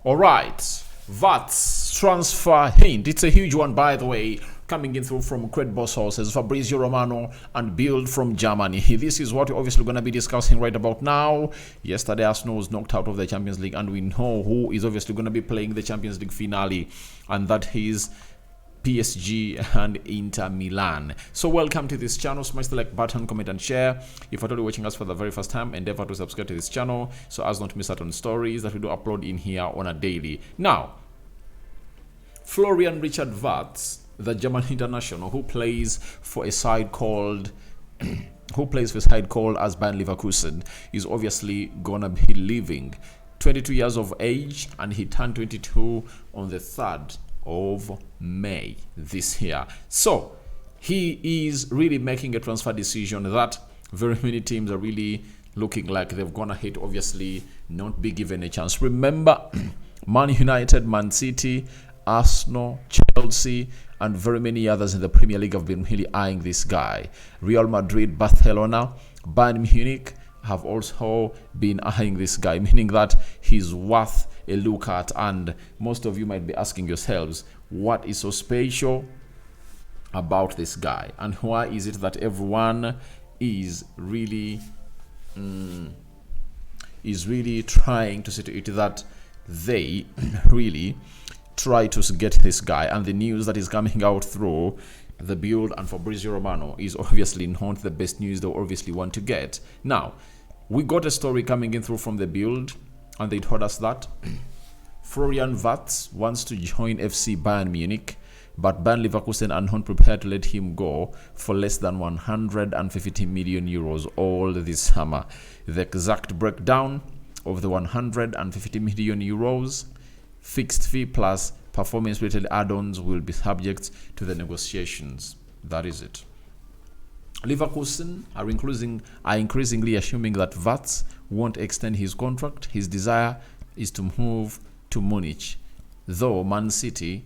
All right, Wirtz transfer hint. It's a huge one, by the way, coming in through from credible sources. Fabrizio Romano and Bild from Germany. This is what we're obviously going to be discussing right about now. Yesterday, Arsenal was knocked out of the Champions League, and we know who is obviously going to be playing the Champions League finale, and that is PSG and Inter Milan. So welcome to this channel. Smash the like button, comment and share. If you're totally watching us for the very first time, endeavor to subscribe to this channel so as not to miss out on stories that we do upload in here on a daily. Now, Florian Richard Wirtz, the German international who plays for a side called as Bayern Leverkusen, is obviously gonna be leaving. 22 years of age, and he turned 22 on the 3rd of May this year. So he is really making a transfer decision that very many teams are really looking like they've gone ahead, obviously not be given a chance. Remember, Man United, Man City, Arsenal, Chelsea, and very many others in the Premier League have been really eyeing this guy. Real Madrid, Barcelona, Bayern Munich have also been eyeing this guy, meaning that he's worth a look at. And most of you might be asking yourselves, what is so special about this guy, and why is it that everyone is really trying to see to it that they really try to get this guy? And the news that is coming out through the Bild and Fabrizio Romano is obviously not the best news they obviously want to get. Now, we got a story coming in through from the Bild, and they told us that Florian Wirtz wants to join FC Bayern Munich, but Bayern Leverkusen are not prepared to let him go for less than 150 million euros all this summer. The exact breakdown of the 150 million euros fixed fee plus performance-related add-ons will be subject to the negotiations. That is it. Leverkusen are increasingly assuming that Wirtz won't extend his contract. His desire is to move to Munich, though Man City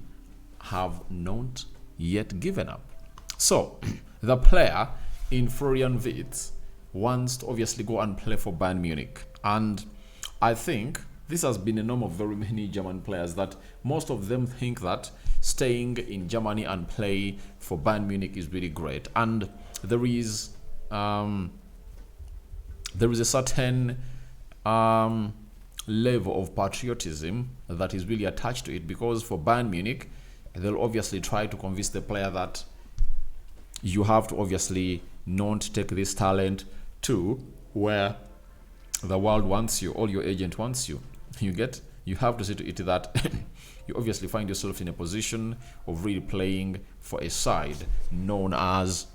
have not yet given up. So, the player in Florian Wirtz wants to obviously go and play for Bayern Munich. And I think this has been a norm of very many German players, that most of them think that staying in Germany and play for Bayern Munich is really great. And there is a certain level of patriotism that is really attached to it, because for Bayern Munich, they'll obviously try to convince the player that you have to obviously not take this talent to where the world wants you, or your agent wants you. You have to see to it that you obviously find yourself in a position of really playing for a side known as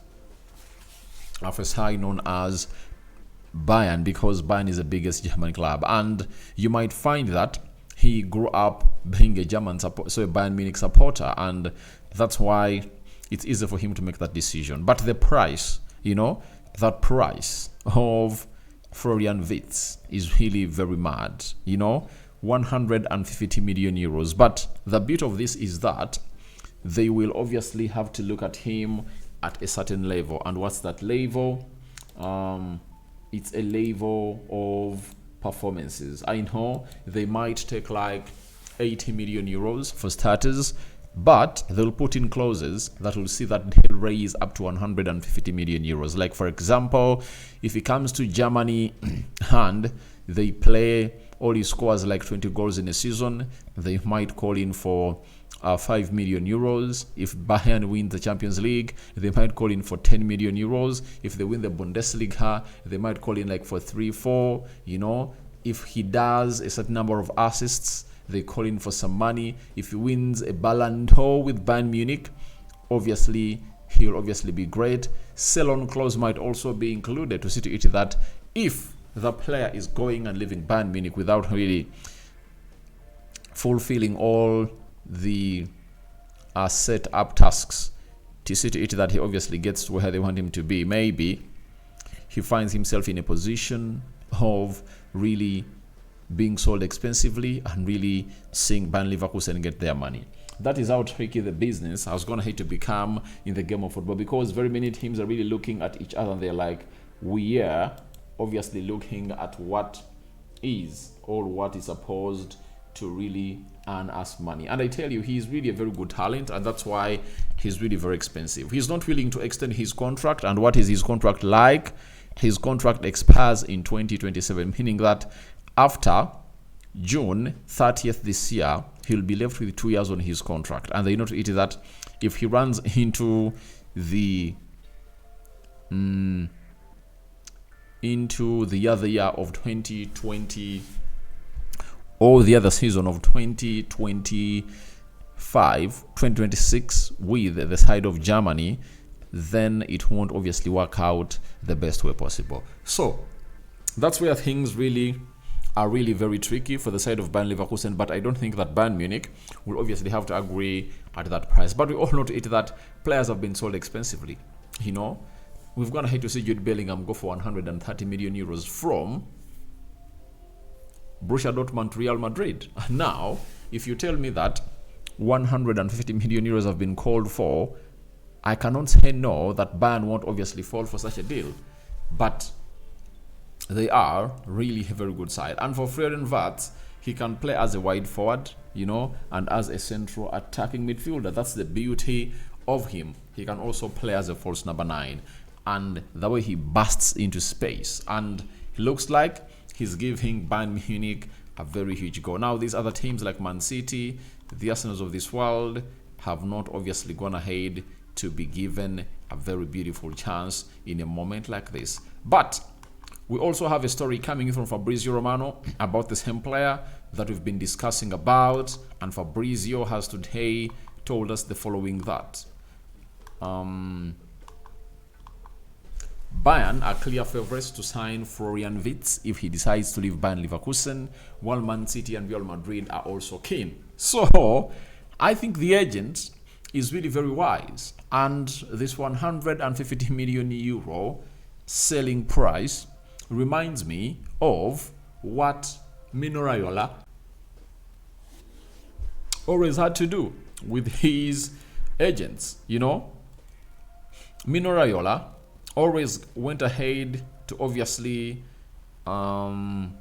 Bayern, because Bayern is the biggest German club. And you might find that he grew up being a German supporter, a Bayern Munich supporter, and that's why it's easy for him to make that decision. But the price, that price of Florian Wirtz is really very mad, 150 million euros. But the beauty of this is that they will obviously have to look at him at a certain level. And what's that level? It's a level of performances. I know they might take like 80 million euros for starters, but they'll put in clauses that will see that they'll raise up to 150 million euros. Like, for example, if it comes to Germany and they play, or he scores like 20 goals in a season, they might call in for 5 million euros. If Bayern win the Champions League, they might call in for 10 million euros. If they win the Bundesliga, they might call in like for 3-4. If he does a certain number of assists, they call in for some money. If he wins a Ballon d'Or with Bayern Munich, obviously he'll obviously be great. Sell-on clause might also be included to see to it that if the player is going and leaving Bayern Munich without really fulfilling all the set up tasks, to see to it that he obviously gets to where they want him to be, maybe he finds himself in a position of really being sold expensively and really seeing Bayern Leverkusen get their money. That is how tricky the business has gone ahead to become in the game of football, because very many teams are really looking at each other and they're like, we are obviously looking at what is or what is supposed to really earn us money. And I tell you, he's really a very good talent, and that's why he's really very expensive. He's not willing to extend his contract. And what is his contract like? His contract expires in 2027, meaning that after June 30th this year, he'll be left with 2 years on his contract. And they know to it that if he runs into the other year of 2020 or the other season of 2026 with the side of Germany, then it won't obviously work out the best way possible. So that's where things really are really very tricky for the side of Bayern Leverkusen, but I don't think that Bayern Munich will obviously have to agree at that price. But we all know that players have been sold expensively. You know, we've gone ahead to see Jude Bellingham go for 130 million euros from Borussia Dortmund to Real Madrid. Now, if you tell me that 150 million euros have been called for, I cannot say no that Bayern won't obviously fall for such a deal. But they are really a very good side. And for Florian Wirtz, he can play as a wide forward, you know, and as a central attacking midfielder. That's the beauty of him. He can also play as a false number 9. And the way he bursts into space. And he looks like he's giving Bayern Munich a very huge go. Now, these other teams like Man City, the Arsenals of this world, have not obviously gone ahead to be given a very beautiful chance in a moment like this. But we also have a story coming in from Fabrizio Romano about the same player that we've been discussing about, and Fabrizio has today told us the following that Bayern are clear favorites to sign Florian Wirtz if he decides to leave Bayern Leverkusen, while Man City and Real Madrid are also keen. So I think the agent is really very wise, and this 150 million euro selling price reminds me of what Mino Raiola always had to do with his agents. You know, Mino Raiola always went ahead to obviously went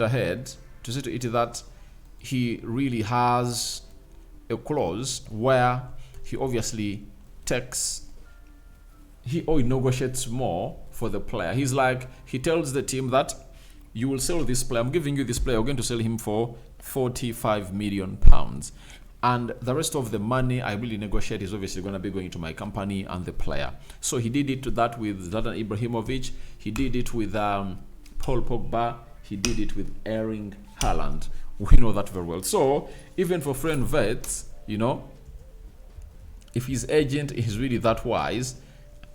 ahead to say to it that he really has a clause where he obviously negotiates more for the player. He's like, he tells the team that you will sell this player, I'm giving you this player, you're going to sell him for 45 million pounds. And the rest of the money I really negotiate is obviously going to be going to my company and the player. So he did it with Zlatan Ibrahimovic. He did it with Paul Pogba. He did it with Erling Haaland. We know that very well. So even for Florian Wirtz, you know, if his agent is really that wise,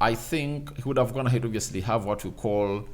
I think he would have gone ahead obviously have what we call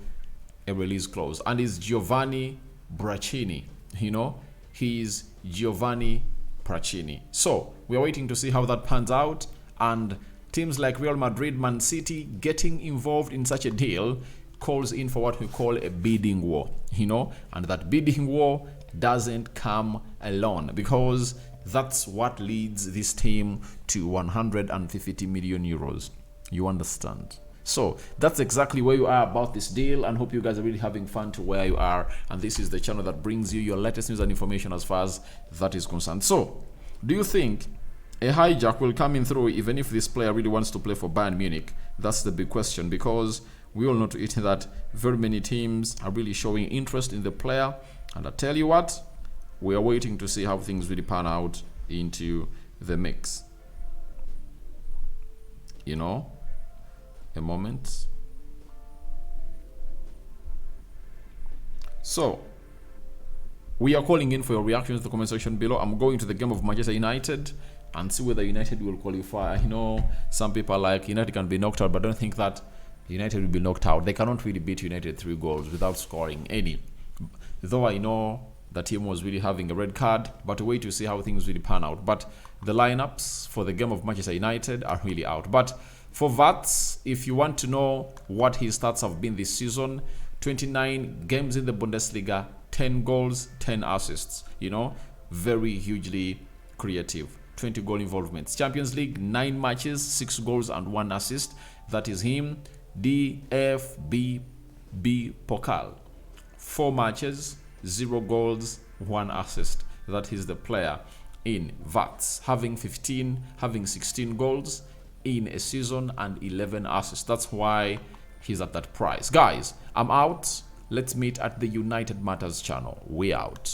a release clause. And it's Giovanni Braccini. You know, he's Giovanni Braccini. So we are waiting to see how that pans out, and teams like Real Madrid, Man City getting involved in such a deal calls in for what we call a bidding war, you know, and that bidding war doesn't come alone, because that's what leads this team to 150 million euros. You understand? So that's exactly where you are about this deal, and hope you guys are really having fun to where you are. And this is the channel that brings you your latest news and information as far as that is concerned. So do you think a hijack will come in through even if this player really wants to play for Bayern Munich? That's the big question, because we all know to it that very many teams are really showing interest in the player. And I tell you what, we are waiting to see how things really pan out into the mix. You know, a moment. So we are calling in for your reactions in the comment section below. I'm going to the game of Manchester United and see whether United will qualify. I know some people are like, United can be knocked out, but I don't think that United will be knocked out. They cannot really beat United 3 goals without scoring any. Though I know the team was really having a red card, but wait to see how things really pan out. But the lineups for the game of Manchester United are really out. But for Wirtz, if you want to know what his stats have been this season, 29 games in the Bundesliga, 10 goals, 10 assists. You know, very hugely creative. 20 goal involvements. Champions League, 9 matches, 6 goals and 1 assist. That is him. DFB Pokal, 4 matches, 0 goals, 1 assist. That is the player in Wirtz, having 16 goals in a season and 11 assists. That's why he's at that price. Guys, I'm out. Let's meet at the United Matters channel. We out.